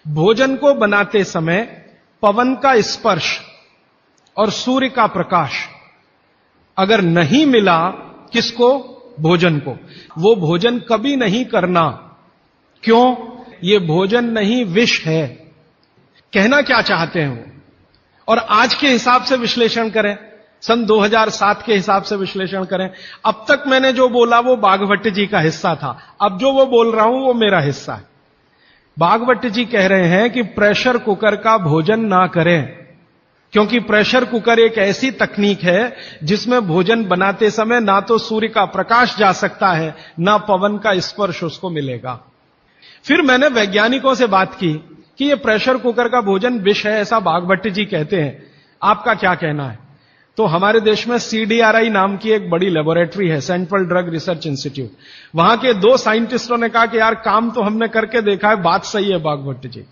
भोजन को बनाते समय पवन का स्पर्श और सूर्य का प्रकाश अगर नहीं मिला, किसको? भोजन को, वो भोजन कभी नहीं करना। क्यों? ये भोजन नहीं, विष है। कहना क्या चाहते हैं वो? और आज के हिसाब से विश्लेषण करें, सन 2007 के हिसाब से विश्लेषण करें। अब तक मैंने जो बोला वो बागभट्ट जी का हिस्सा था, अब जो वो बोल रहा हूं वो मेरा हिस्सा है। बागभट्ट जी कह रहे हैं कि प्रेशर कुकर का भोजन ना करें, क्योंकि प्रेशर कुकर एक ऐसी तकनीक है जिसमें भोजन बनाते समय ना तो सूर्य का प्रकाश जा सकता है, ना पवन का स्पर्श उसको मिलेगा। फिर मैंने वैज्ञानिकों से बात की कि ये प्रेशर कुकर का भोजन विष है, ऐसा बागभट्ट जी कहते हैं, आपका क्या कहना है? तो हमारे देश में CDRI नाम की एक बड़ी लेबोरेटरी है, सेंट्रल ड्रग रिसर्च इंस्टीट्यूट। वहां के 2 साइंटिस्टों ने कहा कि यार काम तो हमने करके देखा है, बात सही है बागभट्ट जी।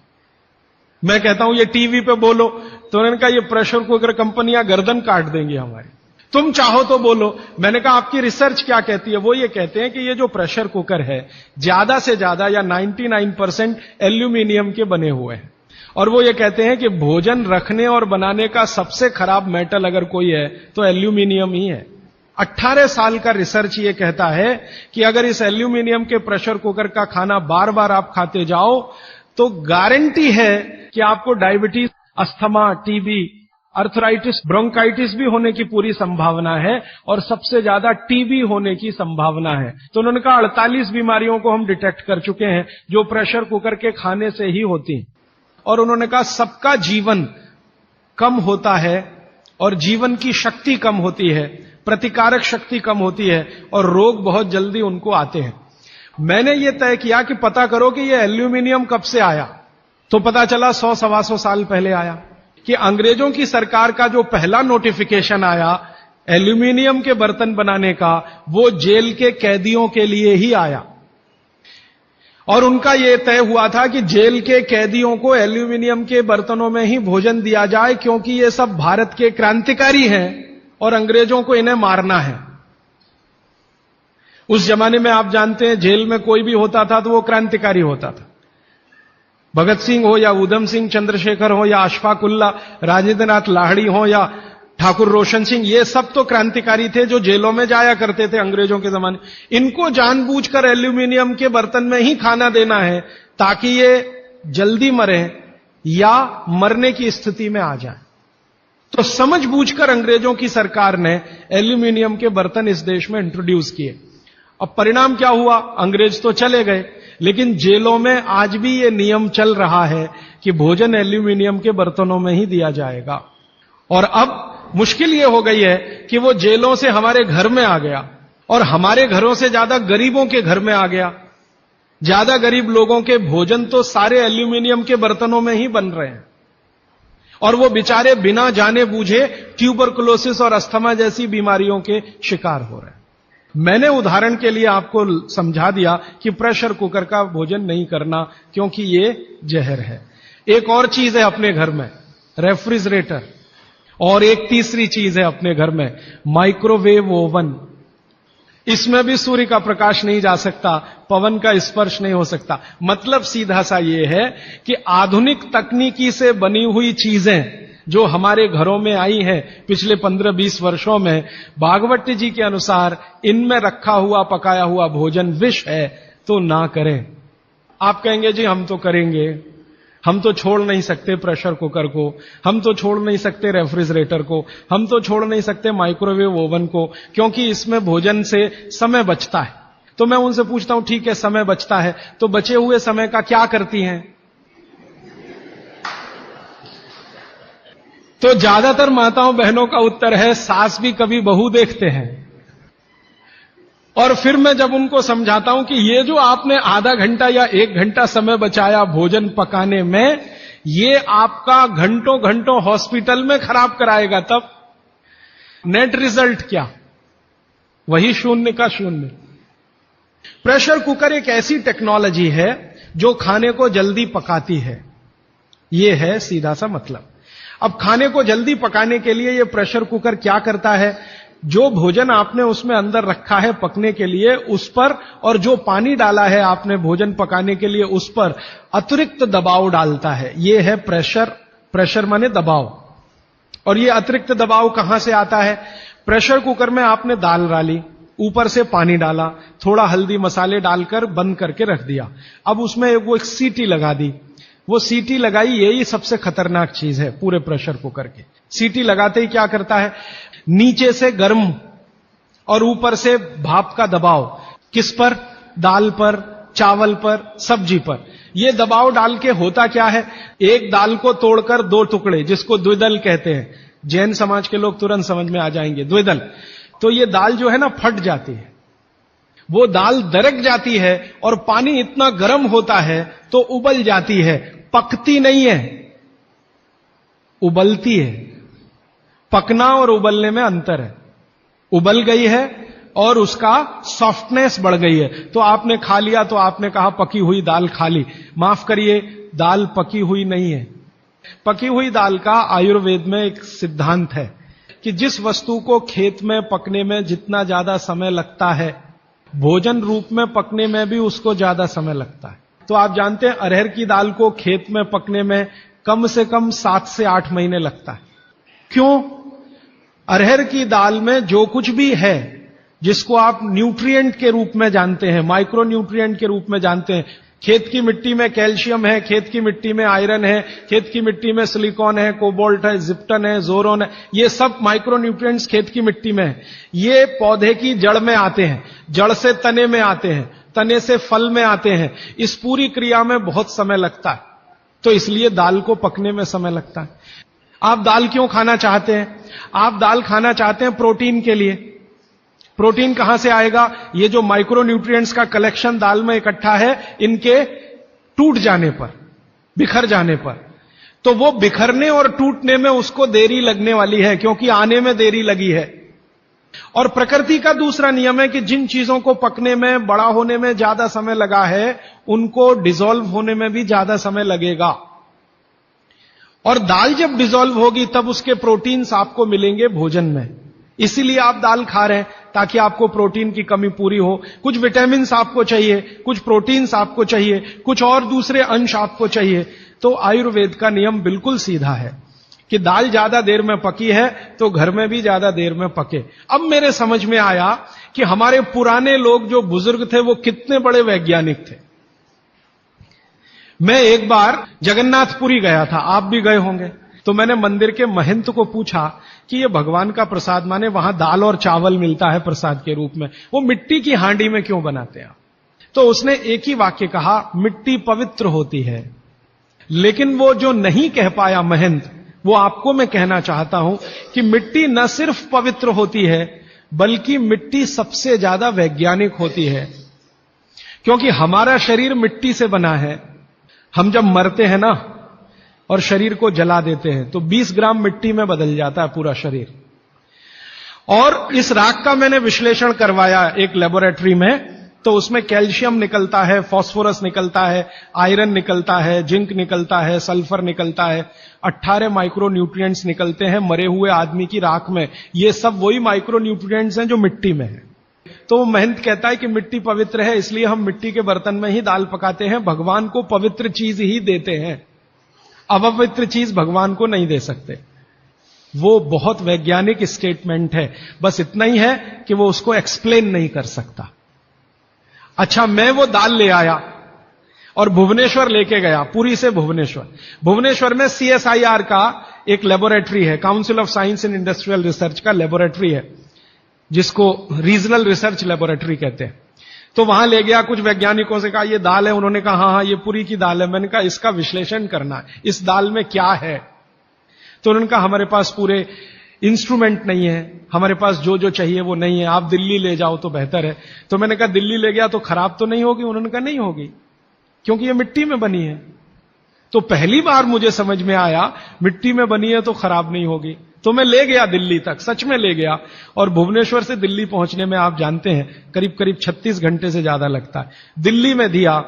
मैं कहता हूं ये टीवी पे बोलो, तो उन्होंने कहा ये प्रेशर कुकर कंपनियां गर्दन काट देंगी हमारी, तुम चाहो तो बोलो। मैंने कहा आपकी रिसर्च क्या कहती है? वो ये कहते हैं कि ये जो प्रेशर कुकर है ज्यादा से ज्यादा या 99% एल्यूमिनियम के बने हुए हैं, और वो ये कहते हैं कि भोजन रखने और बनाने का सबसे खराब मेटल अगर कोई है तो एल्यूमिनियम ही है। 18 साल का रिसर्च ये कहता है कि अगर इस एल्यूमिनियम के प्रेशर कुकर का खाना बार बार आप खाते जाओ तो गारंटी है कि आपको diabetes, asthma, TB, arthritis, bronchitis भी होने की पूरी संभावना है, और सबसे ज्यादा टीबी होने की संभावना है। तो उन्होंने कहा 48 बीमारियों को हम डिटेक्ट कर चुके हैं जो प्रेशर कुकर के खाने से ही होती हैं। और उन्होंने कहा सबका जीवन कम होता है और जीवन की शक्ति कम होती है, प्रतिकारक शक्ति कम होती है, और रोग बहुत जल्दी उनको आते हैं। मैंने ये तय किया कि पता करो कि ये एल्यूमिनियम कब से आया, तो पता चला 100-125 साल पहले आया, कि अंग्रेजों की सरकार का जो पहला नोटिफिकेशन आया एल्यूमिनियम के बर्तन बनाने का, वो जेल के कैदियों के लिए ही आया। और उनका यह तय हुआ था कि जेल के कैदियों को एल्यूमिनियम के बर्तनों में ही भोजन दिया जाए, क्योंकि ये सब भारत के क्रांतिकारी हैं और अंग्रेजों को इन्हें मारना है। उस जमाने में आप जानते हैं जेल में कोई भी होता था तो वो क्रांतिकारी होता था। भगत सिंह हो या उधम सिंह, चंद्रशेखर हो या अशफाक उल्ला, राजेंद्र नाथ लाहिड़ी हो या ठाकुर रोशन सिंह, ये सब तो क्रांतिकारी थे जो जेलों में जाया करते थे अंग्रेजों के जमाने। इनको जानबूझकर एल्यूमिनियम के बर्तन में ही खाना देना है ताकि ये जल्दी मरे या मरने की स्थिति में आ जाए। तो समझबूझकर अंग्रेजों की सरकार ने एल्यूमिनियम के बर्तन इस देश में इंट्रोड्यूस किए। अब परिणाम क्या हुआ? अंग्रेज तो चले गए, लेकिन जेलों में आज भी ये नियम चल रहा है कि भोजन एल्यूमिनियम के बर्तनों में ही दिया जाएगा। और अब मुश्किल ये हो गई है कि वो जेलों से हमारे घर में आ गया, और हमारे घरों से ज्यादा गरीबों के घर में आ गया। ज्यादा गरीब लोगों के भोजन तो सारे एल्यूमिनियम के बर्तनों में ही बन रहे हैं, और वो बेचारे बिना जाने बूझे ट्यूबरकुलोसिस और अस्थमा जैसी बीमारियों के शिकार हो रहे हैं। मैंने उदाहरण के लिए आपको समझा दिया कि प्रेशर कुकर का भोजन नहीं करना, क्योंकि ये जहर है। एक और चीज है अपने घर में, रेफ्रिजरेटर। और एक तीसरी चीज है अपने घर में, माइक्रोवेव ओवन। इसमें भी सूर्य का प्रकाश नहीं जा सकता, पवन का स्पर्श नहीं हो सकता। मतलब सीधा सा ये है कि आधुनिक तकनीकी से बनी हुई चीजें जो हमारे घरों में आई हैं पिछले 15-20 वर्षों में, बागवट जी के अनुसार इनमें रखा हुआ पकाया हुआ भोजन विष है, तो ना करें। आप कहेंगे जी हम तो करेंगे, हम तो छोड़ नहीं सकते प्रेशर कुकर को, हम तो छोड़ नहीं सकते रेफ्रिजरेटर को, हम तो छोड़ नहीं सकते माइक्रोवेव ओवन को, क्योंकि इसमें भोजन से समय बचता है। तो मैं उनसे पूछता हूं ठीक है समय बचता है, तो बचे हुए समय का क्या करती हैं? तो ज्यादातर माताओं बहनों का उत्तर है सास भी कभी बहू देखते हैं। और फिर मैं जब उनको समझाता हूं कि ये जो आपने आधा घंटा या 1 घंटा समय बचाया भोजन पकाने में, ये आपका घंटों घंटों हॉस्पिटल में खराब कराएगा, तब नेट रिजल्ट क्या? वही 0 का 0। प्रेशर कुकर एक ऐसी टेक्नोलॉजी है जो खाने को जल्दी पकाती है, ये है सीधा सा मतलब। अब खाने को जल्दी पकाने के लिए ये प्रेशर कुकर क्या करता है? जो भोजन आपने उसमें अंदर रखा है पकने के लिए उस पर, और जो पानी डाला है आपने भोजन पकाने के लिए उस पर अतिरिक्त दबाव डालता है। यह है प्रेशर। प्रेशर माने दबाव। और यह अतिरिक्त दबाव कहां से आता है? प्रेशर कुकर में आपने दाल डाली, ऊपर से पानी डाला, थोड़ा हल्दी मसाले डालकर बंद करके रख दिया। अब उसमें वो एक सीटी लगा दी। वो सीटी लगाई, यही सबसे खतरनाक चीज है पूरे प्रेशर कुकर के। सीटी लगाते ही क्या करता है? नीचे से गर्म और ऊपर से भाप का दबाव। किस पर? दाल पर, चावल पर, सब्जी पर। यह दबाव डाल के होता क्या है? एक दाल को तोड़कर दो टुकड़े, जिसको द्विदल कहते हैं, जैन समाज के लोग तुरंत समझ में आ जाएंगे, द्विदल। तो ये दाल जो है ना फट जाती है, वो दाल दरक जाती है और पानी इतना गर्म होता है तो उबल जाती है। पकती नहीं है, उबलती है। पकना और उबलने में अंतर है। उबल गई है और उसका सॉफ्टनेस बढ़ गई है। तो आपने खा लिया तो आपने कहा पकी हुई दाल खा ली। माफ करिए, दाल पकी हुई नहीं है। पकी हुई दाल का आयुर्वेद में एक सिद्धांत है कि जिस वस्तु को खेत में पकने में जितना ज्यादा समय लगता है, भोजन रूप में पकने में भी उसको ज्यादा समय लगता है। तो आप जानते हैं अरहर की दाल को खेत में पकने में कम से कम 7 से 8 महीने लगता है। क्यों? अरहर की दाल में जो कुछ भी है, जिसको आप न्यूट्रिएंट के रूप में जानते हैं, माइक्रो न्यूट्रिएंट के रूप में जानते हैं, खेत की मिट्टी में कैल्शियम है, खेत की मिट्टी में आयरन है, खेत की मिट्टी में सिलिकॉन है, कोबाल्ट है, जिप्टन है, जोरोन है, ये सब माइक्रो न्यूट्रिएंट्स खेत की मिट्टी में है। ये पौधे की जड़ में आते हैं, जड़ से तने में आते हैं, तने से फल में आते हैं। इस पूरी क्रिया में बहुत समय लगता है, तो इसलिए दाल को पकने में समय लगता है। आप दाल क्यों खाना चाहते हैं? आप दाल खाना चाहते हैं प्रोटीन के लिए। प्रोटीन कहां से आएगा? ये जो माइक्रो न्यूट्रिएंट्स का कलेक्शन दाल में इकट्ठा है, इनके टूट जाने पर, बिखर जाने पर, तो वो बिखरने और टूटने में उसको देरी लगने वाली है, क्योंकि आने में देरी लगी है। और प्रकृति का दूसरा नियम है कि जिन चीजों को पकने में, बड़ा होने में ज्यादा समय लगा है, उनको डिसॉल्व होने में भी ज्यादा समय लगेगा। और दाल जब डिसॉल्व होगी तब उसके प्रोटीन्स आपको मिलेंगे भोजन में। इसीलिए आप दाल खा रहे हैं, ताकि आपको प्रोटीन की कमी पूरी हो। कुछ विटामिन्स आपको चाहिए, कुछ प्रोटीन्स आपको चाहिए, कुछ और दूसरे अंश आपको चाहिए। तो आयुर्वेद का नियम बिल्कुल सीधा है कि दाल ज्यादा देर में पकी है तो घर में भी ज्यादा देर में पके। अब मेरे समझ में आया कि हमारे पुराने लोग जो बुजुर्ग थे वो कितने बड़े वैज्ञानिक थे। मैं एक बार जगन्नाथपुरी गया था, आप भी गए होंगे। तो मैंने मंदिर के महंत को पूछा कि ये भगवान का प्रसाद, माने वहां दाल और चावल मिलता है प्रसाद के रूप में, वो मिट्टी की हांडी में क्यों बनाते हैं? तो उसने एक ही वाक्य कहा, मिट्टी पवित्र होती है। लेकिन वो जो नहीं कह पाया महंत, वो आपको मैं कहना चाहता हूं कि मिट्टी न सिर्फ पवित्र होती है, बल्कि मिट्टी सबसे ज्यादा वैज्ञानिक होती है। क्योंकि हमारा शरीर मिट्टी से बना है। हम जब मरते हैं ना और शरीर को जला देते हैं तो 20 ग्राम मिट्टी में बदल जाता है पूरा शरीर। और इस राख का मैंने विश्लेषण करवाया एक लेबोरेटरी में, तो उसमें कैल्शियम निकलता है, फास्फोरस निकलता है, आयरन निकलता है, जिंक निकलता है, सल्फर निकलता है, 18 माइक्रो न्यूट्रिएंट्स निकलते हैं मरे हुए आदमी की राख में। ये सब वही माइक्रो न्यूट्रिएंट्स हैं जो मिट्टी में है। तो वो महंत कहता है कि मिट्टी पवित्र है, इसलिए हम मिट्टी के बर्तन में ही दाल पकाते हैं। भगवान को पवित्र चीज ही देते हैं, अपवित्र चीज भगवान को नहीं दे सकते। वो बहुत वैज्ञानिक स्टेटमेंट है, बस इतना ही है कि वो उसको एक्सप्लेन नहीं कर सकता। अच्छा, मैं वो दाल ले आया और भुवनेश्वर लेके गया, पुरी से भुवनेश्वर। भुवनेश्वर में CSIR का एक लेबोरेटरी है, council of science and industrial research का लेबोरेटरी है, जिसको रीजनल रिसर्च लेबोरेटरी कहते हैं। तो वहां ले गया, कुछ वैज्ञानिकों से कहा ये दाल है, उन्होंने कहा हाँ हाँ ये पुरी की दाल है। मैंने कहा इसका विश्लेषण करना है, इस दाल में क्या है। तो उन्होंने कहा हमारे पास पूरे इंस्ट्रूमेंट नहीं है, हमारे पास जो जो चाहिए वो नहीं है, आप दिल्ली ले जाओ तो बेहतर है। तो मैंने कहा दिल्ली ले गया तो खराब तो नहीं होगी? उन्होंने कहा नहीं होगी, क्योंकि ये मिट्टी में बनी है। तो पहली बार मुझे समझ में आया मिट्टी में बनी है तो खराब नहीं होगी। तो मैं ले गया दिल्ली तक, सच में ले गया। और भुवनेश्वर से दिल्ली पहुंचने में आप जानते हैं करीब करीब 36 घंटे से ज्यादा लगता है। दिल्ली में दिया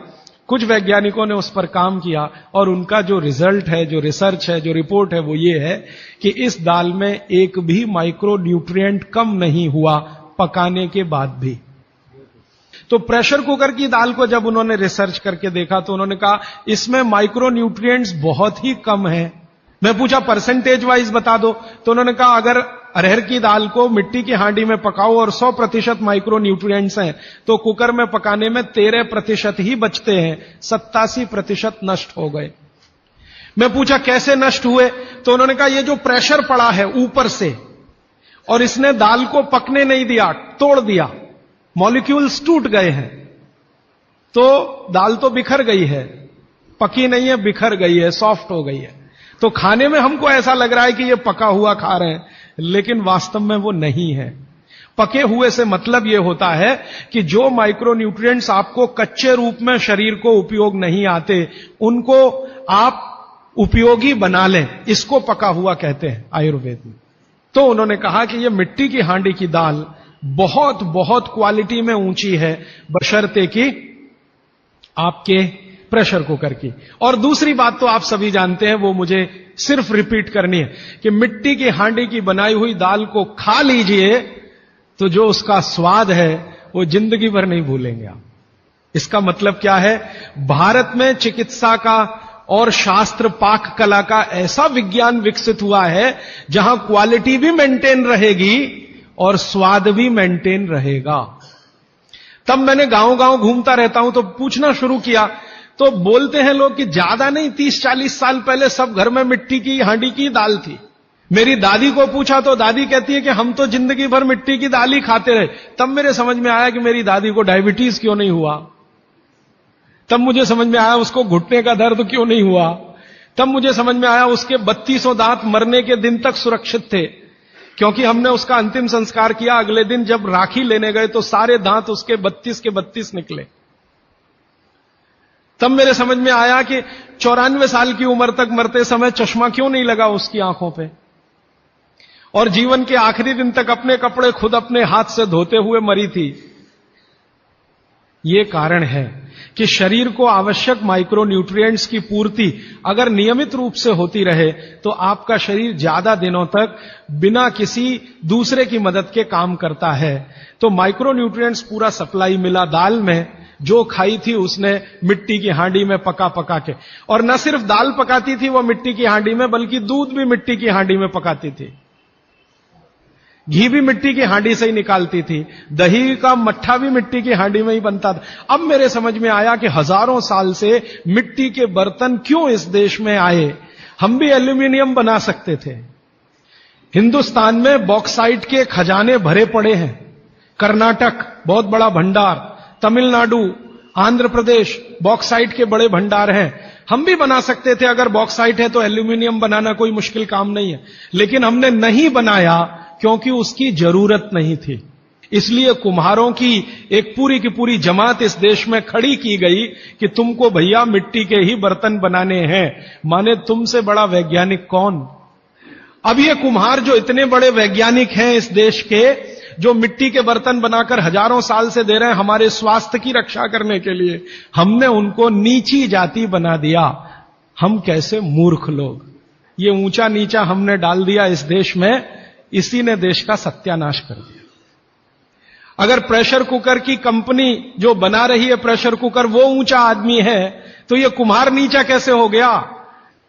कुछ वैज्ञानिकों ने उस पर काम किया और उनका जो रिजल्ट है, जो रिसर्च है, जो रिपोर्ट है, वो ये है कि इस दाल में एक भी माइक्रो न्यूट्रिएंट कम नहीं हुआ पकाने के बाद भी। तो प्रेशर कुकर की दाल को जब उन्होंने रिसर्च करके देखा तो उन्होंने कहा इसमें माइक्रो न्यूट्रिएंट्स बहुत ही कम है। मैं पूछा परसेंटेज वाइज बता दो, तो उन्होंने कहा अगर अरहर की दाल को मिट्टी की हांडी में पकाओ और 100% माइक्रो न्यूट्रिएंट्स हैं तो कुकर में पकाने में 13% ही बचते हैं, 87% नष्ट हो गए। मैं पूछा कैसे नष्ट हुए, तो उन्होंने कहा ये जो प्रेशर पड़ा है ऊपर से और इसने दाल को पकने नहीं दिया, तोड़ दिया, मॉलिक्यूल्स टूट गए हैं, तो दाल तो बिखर गई है, पकी नहीं है, बिखर गई है, सॉफ्ट हो गई है। तो खाने में हमको ऐसा लग रहा है कि ये पका हुआ खा रहे हैं, लेकिन वास्तव में वो नहीं है। पके हुए से मतलब यह होता है कि जो माइक्रो न्यूट्रिएंट्स आपको कच्चे रूप में शरीर को उपयोग नहीं आते, उनको आप उपयोगी बना लें, इसको पका हुआ कहते हैं आयुर्वेद में। तो उन्होंने कहा कि यह मिट्टी की हांडी की दाल बहुत बहुत क्वालिटी में ऊंची है, बशर्ते कि आपके प्रेशर कुकर की। और दूसरी बात तो आप सभी जानते हैं, वो मुझे सिर्फ रिपीट करनी है कि मिट्टी की हांडी की बनाई हुई दाल को खा लीजिए तो जो उसका स्वाद है वो जिंदगी भर नहीं भूलेंगे आप। इसका मतलब क्या है, भारत में चिकित्सा का और शास्त्र पाक कला का ऐसा विज्ञान विकसित हुआ है जहां क्वालिटी भी मेंटेन रहेगी और स्वाद भी मेंटेन रहेगा। तब मैंने गांव गांव घूमता रहता हूं तो पूछना शुरू किया, तो बोलते हैं लोग कि ज्यादा नहीं, 30-40 साल पहले सब घर में मिट्टी की हांडी की दाल थी। मेरी दादी को पूछा तो दादी कहती है कि हम तो जिंदगी भर मिट्टी की दाल ही खाते रहे। तब मेरे समझ में आया कि मेरी दादी को डायबिटीज क्यों नहीं हुआ, तब मुझे समझ में आया उसको घुटने का दर्द क्यों नहीं हुआ, तब मुझे समझ में आया उसके 3200 दांत मरने के दिन तक सुरक्षित थे, क्योंकि हमने उसका अंतिम संस्कार किया। अगले दिन जब राखी लेने गए तो सारे दांत उसके 32 के 32 निकले। तब मेरे समझ में आया कि 94 साल की उम्र तक मरते समय चश्मा क्यों नहीं लगा उसकी आंखों पे, और जीवन के आखिरी दिन तक अपने कपड़े खुद अपने हाथ से धोते हुए मरी थी। यह कारण है कि शरीर को आवश्यक माइक्रो न्यूट्रिएंट्स की पूर्ति अगर नियमित रूप से होती रहे तो आपका शरीर ज्यादा दिनों तक बिना किसी दूसरे की मदद के काम करता है। तो माइक्रो न्यूट्रिएंट्स पूरा सप्लाई मिला दाल में, जो खाई थी उसने मिट्टी की हांडी में पका पका के। और न सिर्फ दाल पकाती थी वो मिट्टी की हांडी में, बल्कि दूध भी मिट्टी की हांडी में पकाती थी, घी भी मिट्टी की हांडी से ही निकालती थी, दही का मट्ठा भी मिट्टी की हांडी में ही बनता था। अब मेरे समझ में आया कि हजारों साल से मिट्टी के बर्तन क्यों इस देश में आए, हम भी एल्यूमिनियम बना सकते थे। हिंदुस्तान में बॉक्साइट के खजाने भरे पड़े हैं, कर्नाटक बहुत बड़ा भंडार, तमिलनाडु, आंध्र प्रदेश बॉक्साइट के बड़े भंडार हैं। हम भी बना सकते थे, अगर बॉक्साइट है तो एल्यूमिनियम बनाना कोई मुश्किल काम नहीं है, लेकिन हमने नहीं बनाया क्योंकि उसकी जरूरत नहीं थी। इसलिए कुम्हारों की एक पूरी की पूरी जमात इस देश में खड़ी की गई कि तुमको भैया मिट्टी के ही बर्तन बनाने हैं। माने तुमसे बड़ा वैज्ञानिक कौन? अब ये कुम्हार जो इतने बड़े वैज्ञानिक हैं इस देश के, जो मिट्टी के बर्तन बनाकर हजारों साल से दे रहे हैं हमारे स्वास्थ्य की रक्षा करने के लिए, हमने उनको नीची जाति बना दिया। हम कैसे मूर्ख लोग, ये ऊंचा नीचा हमने डाल दिया इस देश में, इसी ने देश का सत्यानाश कर दिया। अगर प्रेशर कुकर की कंपनी जो बना रही है प्रेशर कुकर वो ऊंचा आदमी है, तो ये कुम्हार नीचा कैसे हो गया?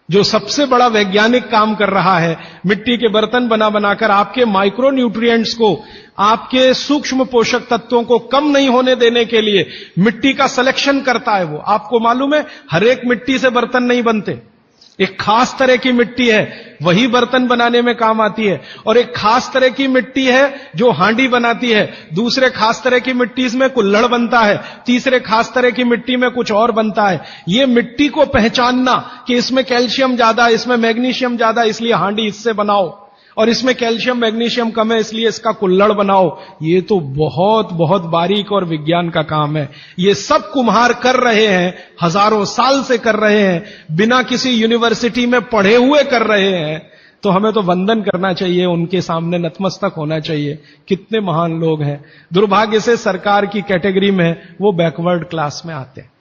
जो सबसे बड़ा वैज्ञानिक काम कर रहा है, मिट्टी के बर्तन बना बनाकर आपके माइक्रो न्यूट्रिएंट्स को, आपके सूक्ष्म पोषक तत्वों को कम नहीं होने देने के लिए मिट्टी का सिलेक्शन करता है वो। आपको मालूम है हर एक मिट्टी से बर्तन नहीं बनते, एक खास तरह की मिट्टी है वही बर्तन बनाने में काम आती है, और एक खास तरह की मिट्टी है जो हांडी बनाती है, दूसरे खास तरह की मिट्टी में कुल्हड़ बनता है, तीसरे खास तरह की मिट्टी में कुछ और बनता है। ये मिट्टी को पहचानना कि इसमें कैल्शियम ज्यादा, इसमें मैग्नीशियम ज्यादा इसलिए हांडी इससे बनाओ, और इसमें कैल्शियम मैग्नीशियम कम है इसलिए इसका कुल्हड़ बनाओ, ये तो बहुत बहुत बारीक और विज्ञान का काम है। ये सब कुम्हार कर रहे हैं, हजारों साल से कर रहे हैं, बिना किसी यूनिवर्सिटी में पढ़े हुए कर रहे हैं। तो हमें तो वंदन करना चाहिए, उनके सामने नतमस्तक होना चाहिए। कितने महान लोग हैं। दुर्भाग्य से सरकार की कैटेगरी में वो बैकवर्ड क्लास में आते हैं।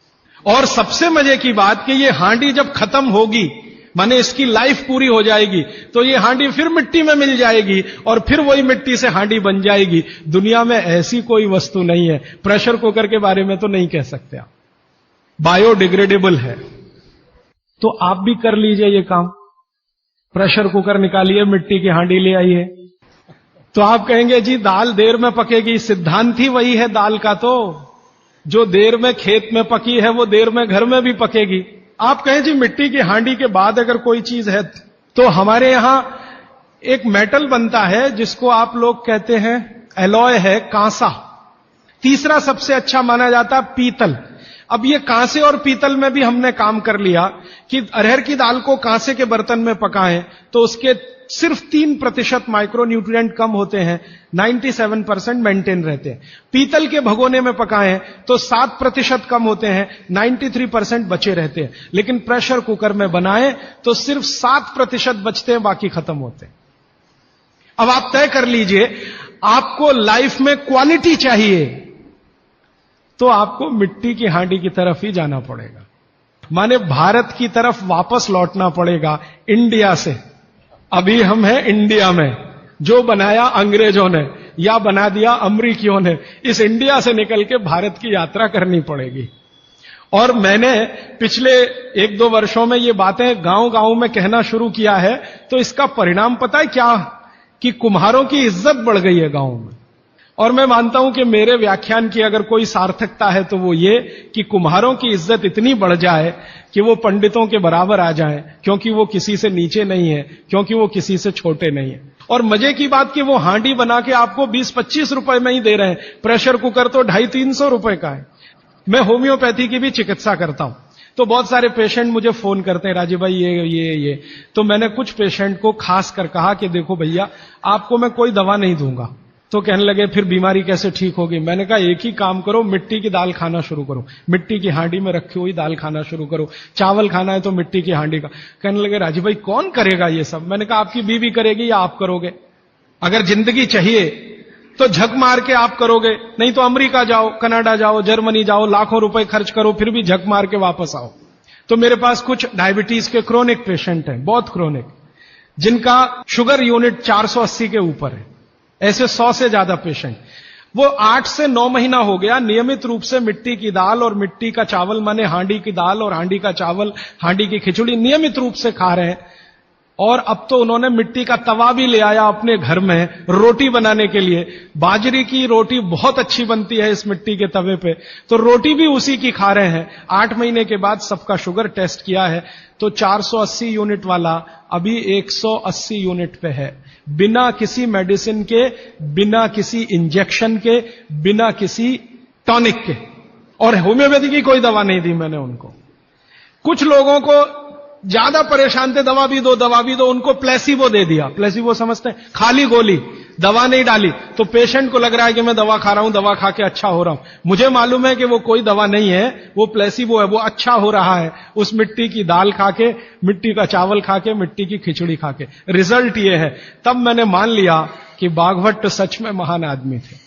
और सबसे मजे की बात कि ये हांडी जब खत्म होगी, माने इसकी लाइफ पूरी हो जाएगी, तो ये हांडी फिर मिट्टी में मिल जाएगी और फिर वही मिट्टी से हांडी बन जाएगी। दुनिया में ऐसी कोई वस्तु नहीं है। प्रेशर कुकर के बारे में तो नहीं कह सकते आप, बायोडिग्रेडेबल है। तो आप भी कर लीजिए ये काम, प्रेशर कुकर निकालिए, मिट्टी की हांडी ले आइए। तो आप कहेंगे जी दाल देर में पकेगी, सिद्धांत ही वही है दाल का, तो जो देर में खेत में पकी है वो देर में घर में भी पकेगी। आप कहें जी मिट्टी की हांडी के बाद अगर कोई चीज है, तो हमारे यहां एक मेटल बनता है जिसको आप लोग कहते हैं एलॉय है, कांसा। तीसरा सबसे अच्छा माना जाता है पीतल। अब ये कांसे और पीतल में भी हमने काम कर लिया कि अरहर की दाल को कांसे के बर्तन में पकाएं तो उसके सिर्फ 3% माइक्रोन्यूट्रिएंट कम होते हैं, 97% मेंटेन रहते हैं। पीतल के भगोने में पकाएं तो 7% कम होते हैं, 93% बचे रहते हैं। लेकिन प्रेशर कुकर में बनाएं तो सिर्फ 7% बचते हैं, बाकी खत्म होते हैं। अब आप तय कर लीजिए, आपको लाइफ में क्वालिटी चाहिए तो आपको मिट्टी की हांडी की तरफ ही जाना पड़ेगा, माने भारत की तरफ वापस लौटना पड़ेगा, इंडिया से। अभी हम हैं इंडिया में, जो बनाया अंग्रेजों ने या बना दिया अमरीकियों ने, इस इंडिया से निकल के भारत की यात्रा करनी पड़ेगी। और मैंने पिछले 1-2 वर्षों में ये बातें गांव गांव में कहना शुरू किया है, तो इसका परिणाम पता है क्या, कि कुम्हारों की इज्जत बढ़ गई है गांव में। और मैं मानता हूं कि मेरे व्याख्यान की अगर कोई सार्थकता है तो वो ये कि कुम्हारों की इज्जत इतनी बढ़ जाए कि वो पंडितों के बराबर आ जाएं, क्योंकि वो किसी से नीचे नहीं है, क्योंकि वो किसी से छोटे नहीं है। और मजे की बात कि वो हांडी बना के आपको 20-25 रुपए में ही दे रहे हैं, प्रेशर कुकर तो 250-300 रुपए का है। मैं होम्योपैथी की भी चिकित्सा करता हूं, तो बहुत सारे पेशेंट मुझे फोन करते हैं, राजीव भाई ये। तो मैंने कुछ पेशेंट को खास कर कहा कि देखो भैया, आपको मैं कोई दवा नहीं दूंगा। तो कहने लगे फिर बीमारी कैसे ठीक होगी? मैंने कहा एक ही काम करो, मिट्टी की दाल खाना शुरू करो, मिट्टी की हांडी में रखी हुई दाल खाना शुरू करो। चावल खाना है तो मिट्टी की हांडी का। कहने लगे राजीव भाई कौन करेगा ये सब? मैंने कहा आपकी बीवी करेगी या आप करोगे? अगर जिंदगी चाहिए तो झक मार के आप करोगे, नहीं तो अमेरिका जाओ, कनाडा जाओ, जर्मनी जाओ, लाखों रुपए खर्च करो, फिर भी झक मार के वापस आओ। तो मेरे पास कुछ डायबिटीज के क्रोनिक पेशेंट हैं, बहुत क्रोनिक, जिनका शुगर यूनिट 480 के ऊपर है। ऐसे 100 से ज्यादा पेशेंट, वो 8 से 9 महीना हो गया नियमित रूप से मिट्टी की दाल और मिट्टी का चावल, माने हांडी की दाल और हांडी का चावल, हांडी की खिचड़ी नियमित रूप से खा रहे हैं। और अब तो उन्होंने मिट्टी का तवा भी ले आया अपने घर में रोटी बनाने के लिए। बाजरे की रोटी बहुत अच्छी बनती है इस मिट्टी के तवे पे, तो रोटी भी उसी की खा रहे हैं। 8 महीने के बाद सबका शुगर टेस्ट किया है तो 480 यूनिट वाला अभी 180 यूनिट पे है, बिना किसी मेडिसिन के, बिना किसी इंजेक्शन के, बिना किसी टॉनिक के। और होम्योपैथी की कोई दवा नहीं दी मैंने उनको। कुछ लोगों को ज्यादा परेशान थे, दवा भी दो, उनको प्लेसिबो दे दिया। प्लेसिबो समझते हैं? खाली गोली, दवा नहीं डाली। तो पेशेंट को लग रहा है कि मैं दवा खा रहा हूं, दवा खा के अच्छा हो रहा हूं। मुझे मालूम है कि वो कोई दवा नहीं है, वो प्लेसिबो है, वो अच्छा हो रहा है उस मिट्टी की दाल खा के, मिट्टी का चावल खा के, मिट्टी की खिचड़ी खा के। रिजल्ट ये है। तब मैंने मान लिया कि बाघभट्ट सच में महान आदमी थे।